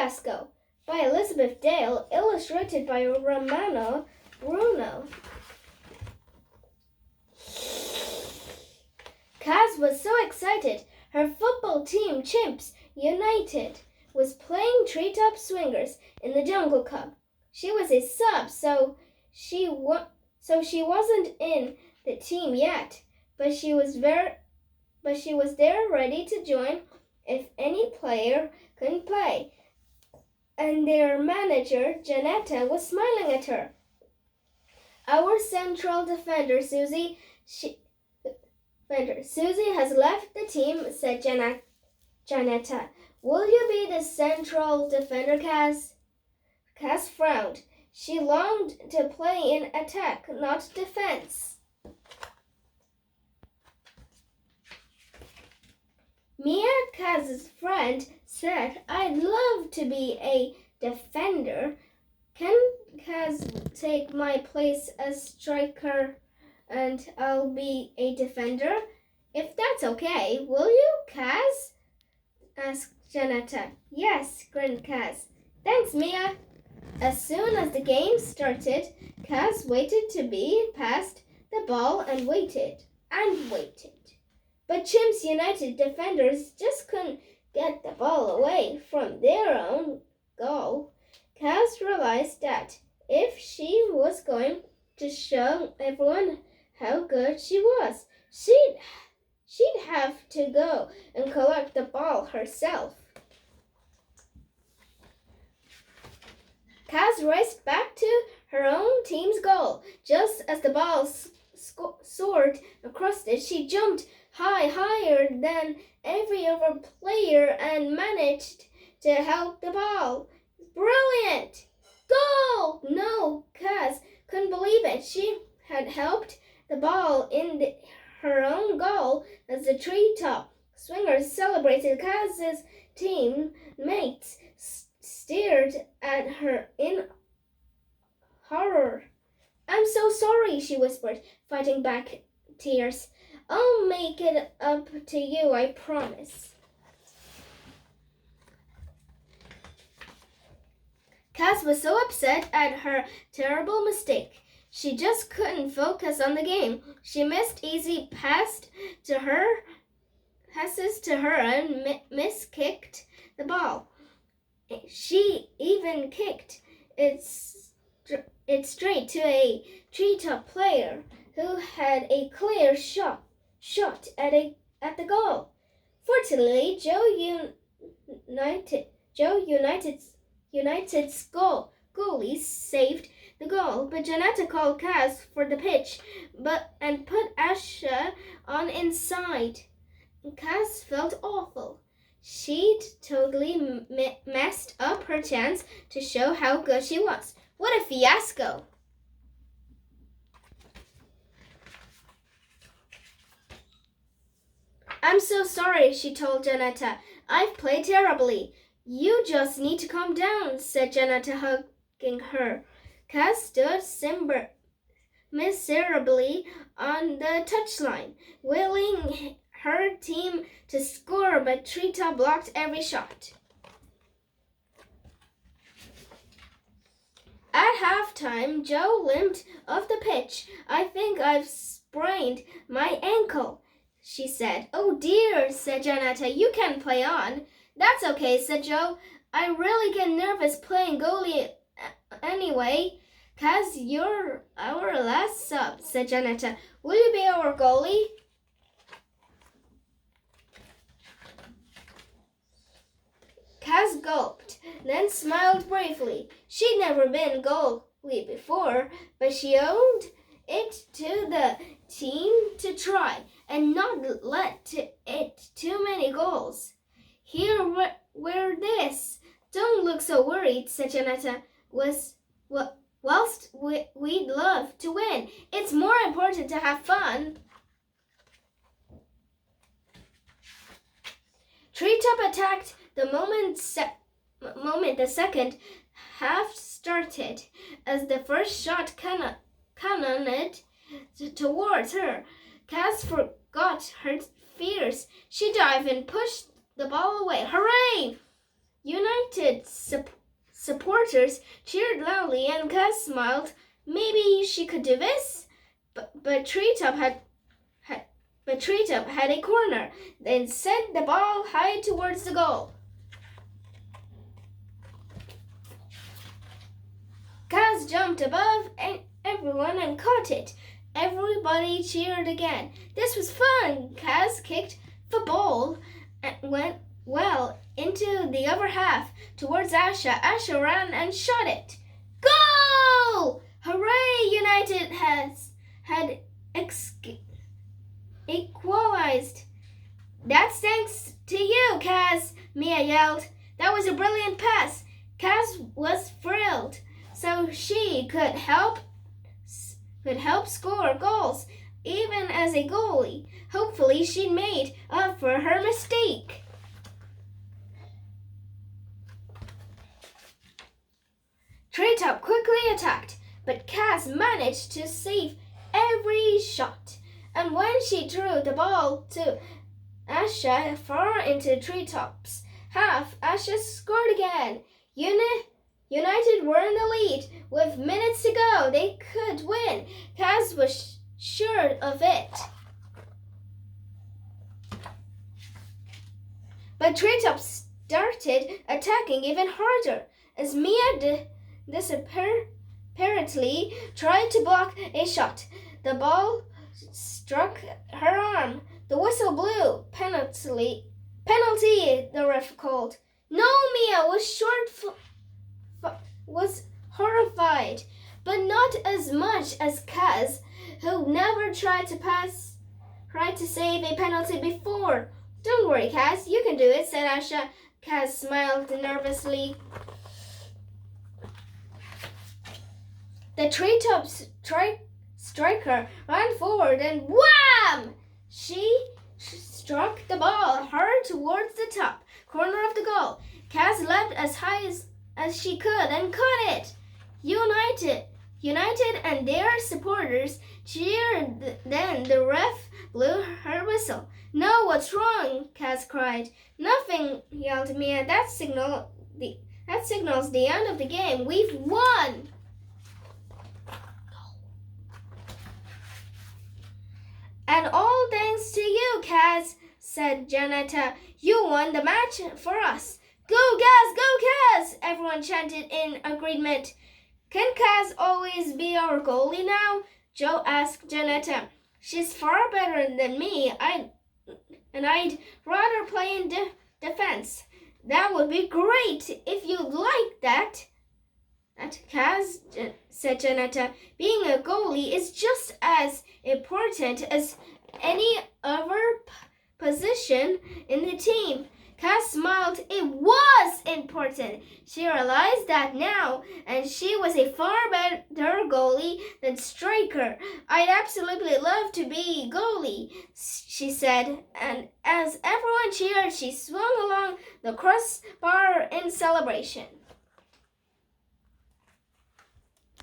Fiasco by Elizabeth Dale, illustrated by Romano Bruno. Kaz was so excited. Her football team, Chimps United, was playing Treetop Swingers in the Jungle Cup. She was a sub, so she wasn't in the team yet, but she was there ready to join if any player couldn't play. And their manager, Janetta, was smiling at her. Our central defender, Susie has left the team, said Janetta. Will you be the central defender, Kaz? Kaz frowned. She longed to play in attack, not defense. Mia, Kaz's friend, said, I'd love to be a defender. Can Kaz take my place as striker and I'll be a defender? If that's okay, will you, Kaz? Asked Janetta. Yes, grinned Kaz. Thanks, Mia. As soon as the game started, Kaz waited to be passed the ball and waited and waited. But Chimps United defenders just couldn't get the ball away from their own goal. Kaz realized that if she was going to show everyone how good she was, she'd have to go and collect the ball herself. Kaz raced back to her own team's goal. Just as the ball soared across it, she jumped higher than every other player and managed to help the ball. Brilliant! Goal! No, Kaz couldn't believe it. She had helped the ball in her own goal as the Treetop Swingers celebrated. Kaz's teammates stared at her in horror. I'm so sorry, she whispered, fighting back tears. I'll make it up to you, I promise. Kaz was so upset at her terrible mistake. She just couldn't focus on the game. She missed easy passes to her and miskicked the ball. She even kicked it straight to a Treetop player who had a clear shot at the goal. Fortunately, United's goalie saved the goal, but Janetta called Kaz for the pitch and put Asha on inside. Kaz felt awful. She'd totally messed up her chance to show how good she was. What a fiasco! I'm so sorry, she told Janetta. I've played terribly. You just need to calm down, said Janetta, hugging her. Kaz stood miserably on the touchline, willing her team to score, but Treetop blocked every shot. At halftime, Joe limped off the pitch. I think I've sprained my ankle, she said. Oh dear, said Janetta. You can play on. That's okay, said Joe. I really get nervous playing goalie anyway. Kaz, you're our last sub, said Janetta. Will you be our goalie? Kaz gulped, then smiled bravely. She'd never been goalie before, but she owed it to the team to try and not let it too many goals. Here, we're this. Don't look so worried, said Janetta. Whilst we'd love to win, it's more important to have fun. Treetop attacked the moment the second half started, as the first shot cannoned towards her. Kaz forgot her fears. She dived and pushed the ball away. Hooray! Unite United supporters cheered loudly and Kaz smiled. Maybe she could do this? But Treetop had a corner, then sent the ball high towards the goal. Kaz jumped above everyone and caught it. Everybody cheered again. This was fun. Kaz kicked the ball and went well into the other half towards Asha. Asha ran and shot it. Goal! Hooray! United had equalized. That's thanks to you, Kaz, Mia yelled. That was a brilliant pass. Kaz was thrilled, so she could help score goals, even as a goalie. Hopefully she made up for her mistake. Treetop quickly attacked, but Kaz managed to save every shot. And when she threw the ball to Asha far into Treetop's half, Asha scored again. United were in the lead. With minutes to go, they could win. Kaz was sure of it. But Treetop started attacking even harder. As Mia desperately tried to block a shot, the ball struck her arm. The whistle blew. Penalty, the ref called. No, Mia was horrified, but not as much as Kaz, who never tried to save a penalty before. Don't worry, Kaz, you can do it, said Asha. Kaz smiled nervously. The Treetop striker ran forward and wham! She struck the ball hard towards the top corner of the goal. Kaz leapt as high as she could and caught it. United and their supporters cheered. Then the ref blew her whistle. No, what's wrong? Kaz cried. Nothing, yelled Mia. That signals the end of the game. We've won. And all thanks to you, Kaz, said Janetta. You won the match for us. Go, Kaz! Go, Kaz! Everyone chanted in agreement. Can Kaz always be our goalie now? Joe asked Janetta. She's far better than me, I'd rather play in defense. That would be great if you'd like that. Kaz, said Janetta. Being a goalie is just as important as any other position in the team. Kaz smiled. It was important. She realized that now, and she was a far better goalie than striker. I'd absolutely love to be goalie, she said, and as everyone cheered, she swung along the crossbar in celebration.